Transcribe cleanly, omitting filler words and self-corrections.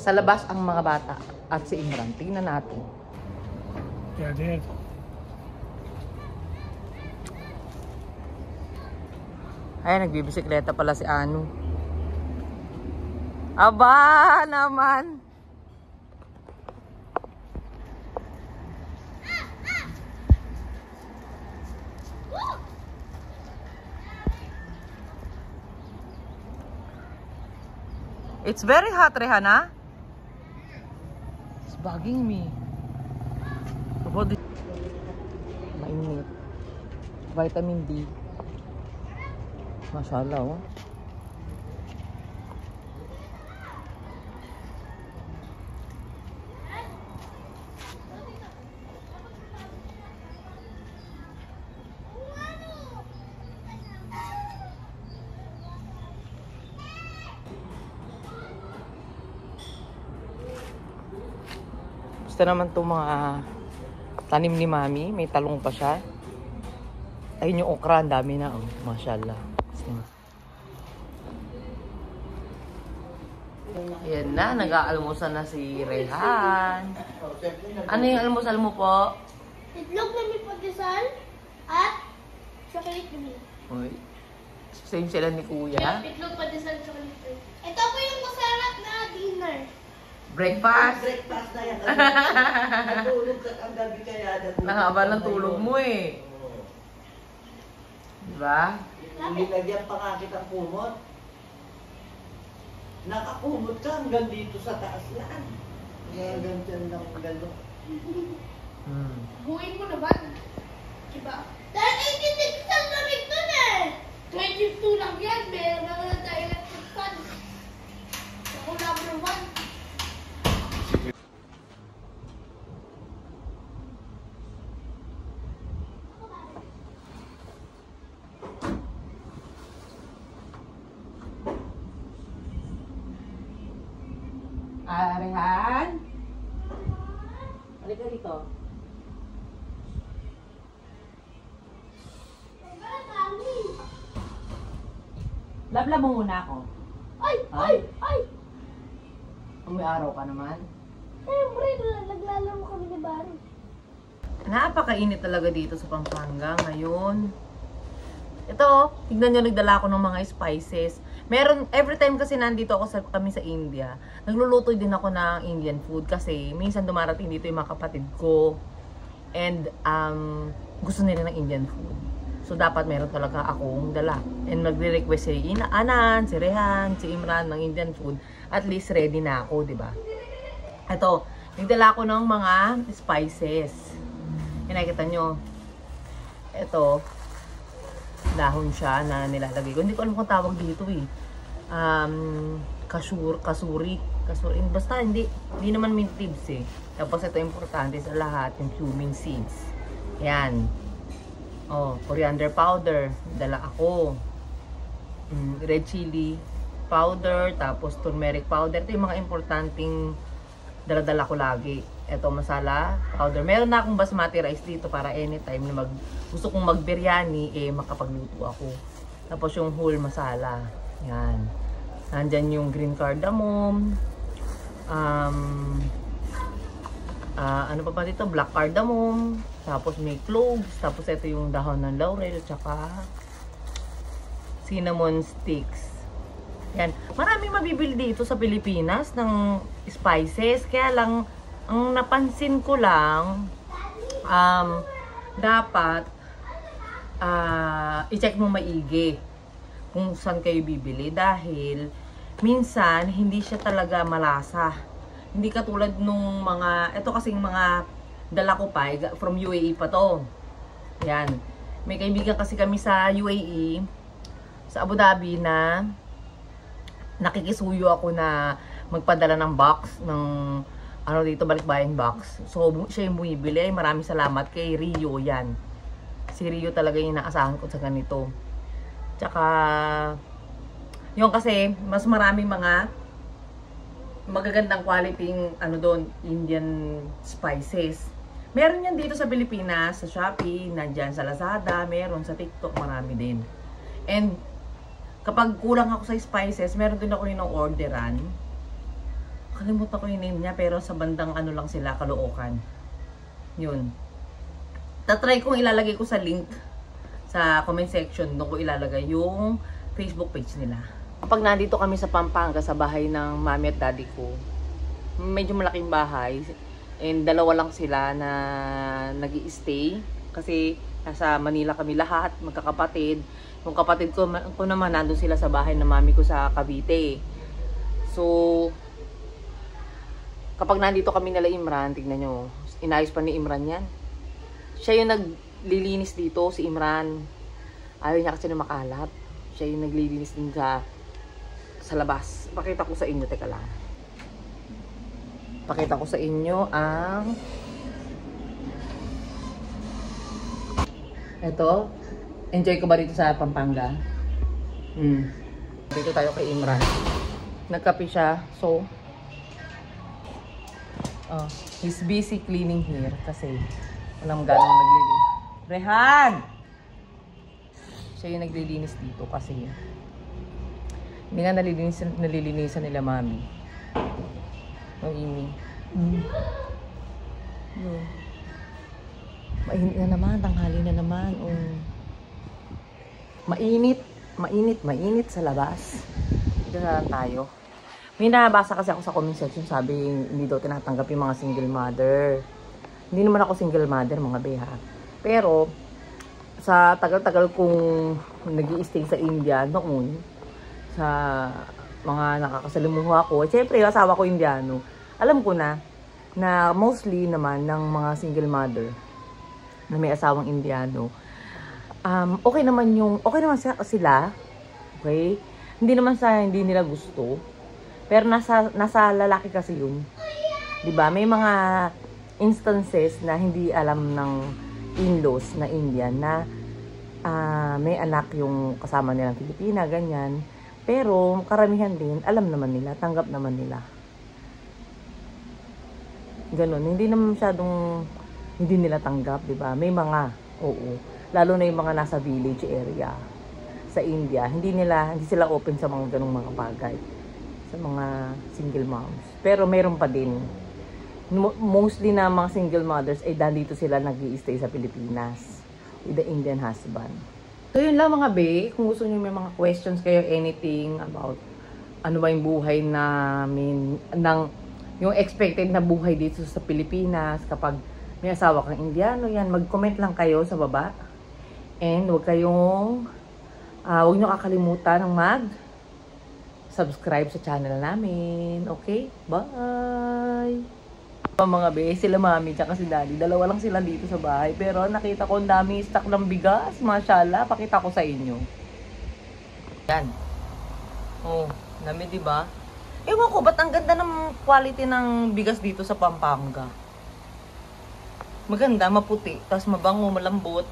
Sa labas ang mga bata at si Imran. Tingnan natin. Yeah, they had. Ay, nagbibisikleta pala si Anu. Aba naman. It's very hot, Rehana. It's bugging me. Mainit. Vitamin D. Mashallah, oh. Gusto naman itong mga tanim ni Mami. May talong pa siya. Ayun yung okra. Ang dami na. Oh. Mashallah. Ayan na. Nag-aalmusal na si Rehan. Ano yung almusal mo po? Itlog na may pagkasal at chocolate na. Uy. Same sila ni Kuya. Itlog, pagkasal, chocolate. Ito po yung masarap na dinner. Breakfast. Breakfast na yan. Natulog ka ang gabi kaya. Nahaba ng tulog mo eh. Diba? Nilagyan pa nga kitang kumot. Nakakumot ka hanggang dito sa taas yan. Hanggang dyan lang gano'n. Buuin mo na ba? Diba? Dahil 86 ang lamig dun eh! 22 lang yan. Meron na lang tayo electric fan. Ako number 1. Rehan? Halika dito. Labla mo muna ako. Ay! Ay! Ay! May araw ka naman. Siyempre, naglalaro kami ni Barry. Napakainit talaga dito sa Pampanga ngayon. Ito, tignan nyo, nagdala ako ng mga spices. Meron, every time kasi nandito ako kami sa India, nagluluto din ako ng Indian food kasi minsan dumarating dito yung mga kapatid ko. And gusto nila ng Indian food. So dapat meron talaga akong dala. And magre-request si Anan, si Rehan, si Imran ng Indian food. At least ready na ako, di ba? Ito, nagdala ako ng mga spices. Yan, nakikita nyo. Ito, dahon siya na nilalagay ko. Hindi ko alam kung tawag dito eh. Kasuri. Basta hindi naman mint leaves eh. Tapos ito importante sa lahat, yung cumin seeds. Yan. Oh, coriander powder. Dala ako. Red chili powder. Tapos turmeric powder. Ito yung mga importanteng dala-dala ko lagi. Ito masala powder. Meron na akong basmati rice dito para anytime na gusto kong mag-biryani, eh makapagluto ako. Tapos yung whole masala. Yan. Nandyan yung green cardamom. Ano pa ba dito? Black cardamom. Tapos may cloves. Tapos ito yung dahon ng laurel. Tsaka cinnamon sticks. Yan. Maraming mabibili dito sa Pilipinas ng spices. Kaya lang, ang napansin ko lang, dapat i-check mo maigi kung saan kayo bibili. Dahil minsan, hindi siya talaga malasa. Hindi katulad nung mga, ito kasing mga dala ko pa, from UAE pa to. Yan. May kaibigan kasi kami sa UAE, sa Abu Dhabi na nakikisuyo ako na magpadala ng box, ng ano dito, balikbayan box. So, siya yung bumibili. Maraming salamat kay Rio yan. Si Rio talaga yung inaasahan ko sa ganito. Tsaka, yung kasi, mas maraming mga magagandang quality ano doon, Indian spices. Meron yan dito sa Pilipinas, sa Shopee, nandyan sa Lazada, meron sa TikTok, marami din. And kapag kulang ako sa spices, meron din ako rin ng orderan. Kalimutan ko yung name niya, pero sa bandang ano lang sila, Caloocan. Yun. Tatry kong ilalagay ko sa link sa comment section, doon ko ilalagay yung Facebook page nila. Kapag nandito kami sa Pampanga, sa bahay ng mami at daddy ko, medyo malaking bahay, and dalawa lang sila na nag-i-stay kasi nasa Manila kami lahat, magkakapatid. Yung kapatid ko naman, nandun sila sa bahay ng mami ko sa Cavite. So, kapag nandito kami nila Imran, tignan nyo, inayos pa ni Imran yan. Siya yung naglilinis dito, si Imran. Ayaw niya kasi na makalat. Siya yung naglilinis din sa labas. Pakita ko sa inyo, teka lang. Pakita ko sa inyo ang ito. Enjoy ko ba dito sa Pampanga? Dito tayo kay Imran. Nagkape siya. So, he's busy cleaning here kasi walang ganong naglilinis. Rehan! Siya yung naglilinis dito kasi hindi nga nalilinisan nila mami. Amy. Mainit na naman, tanghali na naman. Mainit sa labas. Dito na lang tayo. May nabasa kasi ako sa comment section, sabi hindi daw tinatanggap yung mga single mother. Hindi naman ako single mother, mga beha. Pero, sa tagal-tagal kong nag-i-stay sa India noon, sa mga nakakasalimuha ko, syempre yung asawa ko Indiano, alam ko na mostly naman ng mga single mother na may asawang Indiano, okay naman sila, okay? Hindi naman hindi nila gusto, pero nasa lalaki kasi yun. 'Di ba? May mga instances na hindi alam ng in-laws na Indian na may anak yung kasama nilang Pilipina, ganyan. Pero karamihan din, alam naman nila, tanggap naman nila. Ganun, hindi naman masyadong hindi nila tanggap, 'di ba? May mga, oo, lalo na yung mga nasa village area sa India, hindi sila open sa mga ganung mga bagay, sa mga single moms. Pero meron pa din. Mostly na mga single mothers ay dito sila nag-i-stay sa Pilipinas with the Indian husband. So yun lang mga be, kung gusto niyo may mga questions kayo, anything about ano ba yung buhay namin, yung expected na buhay dito sa Pilipinas kapag may asawa kang Indiano, yan, mag-comment lang kayo sa baba. And huwag nyo kakalimutan ng mag-subscribe sa channel namin. Okay? Bye! Mga be, sila mami tsaka si daddy, dalawa lang sila dito sa bahay, pero nakita ko ang dami stock ng bigas, mashallah. Pakita ko sa inyo yan. Dami, diba? Ewan ko, ba't ang ganda ng quality ng bigas dito sa Pampanga? Maganda, maputi, tapos mabango, malambot.